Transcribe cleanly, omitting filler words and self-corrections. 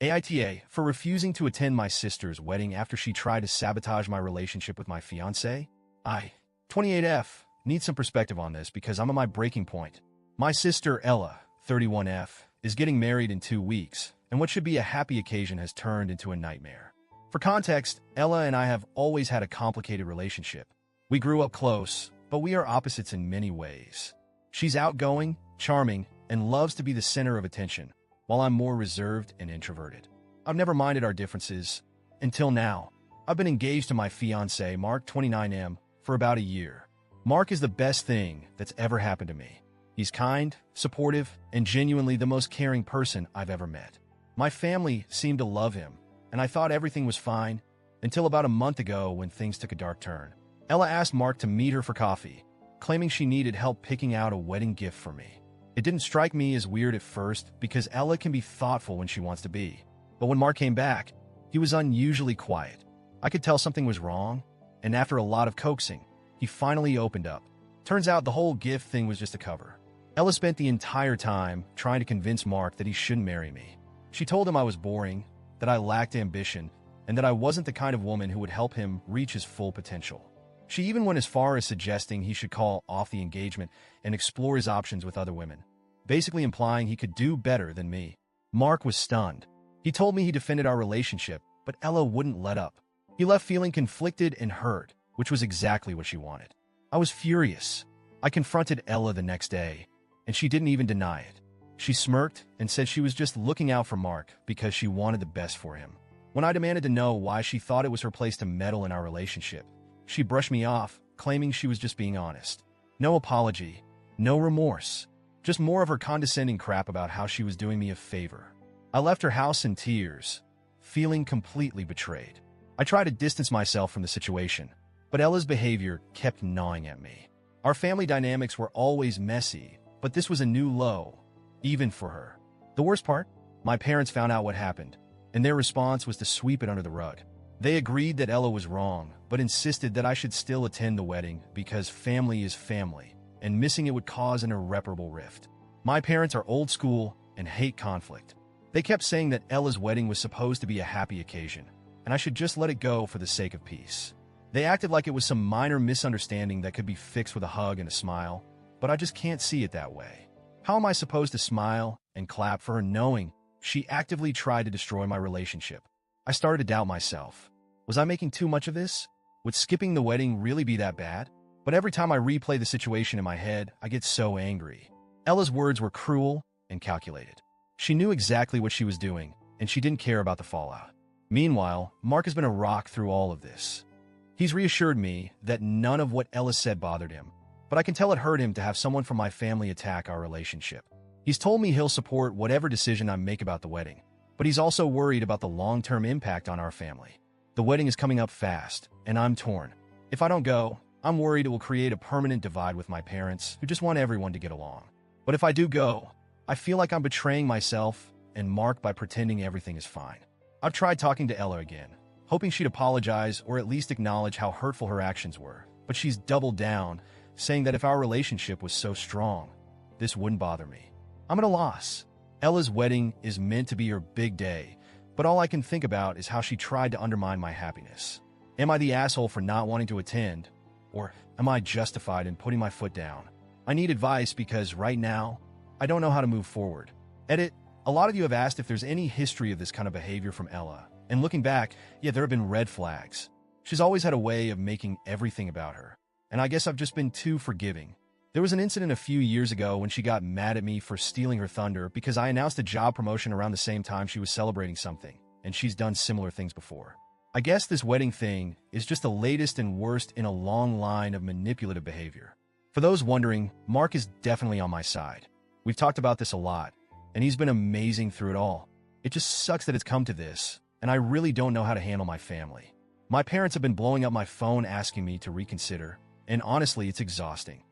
AITA for refusing to attend my sister's wedding after she tried to sabotage my relationship with my fiancé. 28F, need some perspective on this because I'm at my breaking point. My sister, Ella, 31F, is getting married in 2 weeks, and what should be a happy occasion has turned into a nightmare. For context, Ella and I have always had a complicated relationship. We grew up close, but we are opposites in many ways. She's outgoing, charming, and loves to be the center of attention, while I'm more reserved and introverted. I've never minded our differences. Until now, I've been engaged to my fiancé, Mark, 29M, for about a year. Mark is the best thing that's ever happened to me. He's kind, supportive, and genuinely the most caring person I've ever met. My family seemed to love him, and I thought everything was fine until about a month ago when things took a dark turn. Ella asked Mark to meet her for coffee, claiming she needed help picking out a wedding gift for me. It didn't strike me as weird at first because Ella can be thoughtful when she wants to be. But when Mark came back, he was unusually quiet. I could tell something was wrong, and after a lot of coaxing, he finally opened up. Turns out the whole gift thing was just a cover. Ella spent the entire time trying to convince Mark that he shouldn't marry me. She told him I was boring, that I lacked ambition, and that I wasn't the kind of woman who would help him reach his full potential. She even went as far as suggesting he should call off the engagement and explore his options with other women, basically implying he could do better than me. Mark was stunned. He told me he defended our relationship, but Ella wouldn't let up. He left feeling conflicted and hurt, which was exactly what she wanted. I was furious. I confronted Ella the next day, and she didn't even deny it. She smirked and said she was just looking out for Mark because she wanted the best for him. When I demanded to know why she thought it was her place to meddle in our relationship, she brushed me off, claiming she was just being honest. No apology, no remorse, just more of her condescending crap about how she was doing me a favor. I left her house in tears, feeling completely betrayed. I tried to distance myself from the situation, but Ella's behavior kept gnawing at me. Our family dynamics were always messy, but this was a new low, even for her. The worst part? My parents found out what happened, and their response was to sweep it under the rug. They agreed that Ella was wrong, but insisted that I should still attend the wedding because family is family, and missing it would cause an irreparable rift. My parents are old school and hate conflict. They kept saying that Ella's wedding was supposed to be a happy occasion, and I should just let it go for the sake of peace. They acted like it was some minor misunderstanding that could be fixed with a hug and a smile, but I just can't see it that way. How am I supposed to smile and clap for her knowing she actively tried to destroy my relationship? I started to doubt myself. Was I making too much of this? Would skipping the wedding really be that bad? But every time I replay the situation in my head, I get so angry. Ella's words were cruel and calculated. She knew exactly what she was doing, and she didn't care about the fallout. Meanwhile, Mark has been a rock through all of this. He's reassured me that none of what Ella said bothered him, but I can tell it hurt him to have someone from my family attack our relationship. He's told me he'll support whatever decision I make about the wedding, but he's also worried about the long-term impact on our family. The wedding is coming up fast, and I'm torn. If I don't go, I'm worried it will create a permanent divide with my parents, who just want everyone to get along. But if I do go, I feel like I'm betraying myself and Mark by pretending everything is fine. I've tried talking to Ella again, hoping she'd apologize or at least acknowledge how hurtful her actions were, but she's doubled down, saying that if our relationship was so strong, this wouldn't bother me. I'm at a loss. Ella's wedding is meant to be her big day, but all I can think about is how she tried to undermine my happiness. Am I the asshole for not wanting to attend, or am I justified in putting my foot down? I need advice because right now, I don't know how to move forward. Edit, a lot of you have asked if there's any history of this kind of behavior from Ella, and looking back, yeah, there have been red flags. She's always had a way of making everything about her, and I guess I've just been too forgiving. There was an incident a few years ago when she got mad at me for stealing her thunder because I announced a job promotion around the same time she was celebrating something, and she's done similar things before. I guess this wedding thing is just the latest and worst in a long line of manipulative behavior. For those wondering, Mark is definitely on my side. We've talked about this a lot, and he's been amazing through it all. It just sucks that it's come to this, and I really don't know how to handle my family. My parents have been blowing up my phone asking me to reconsider, and honestly, it's exhausting.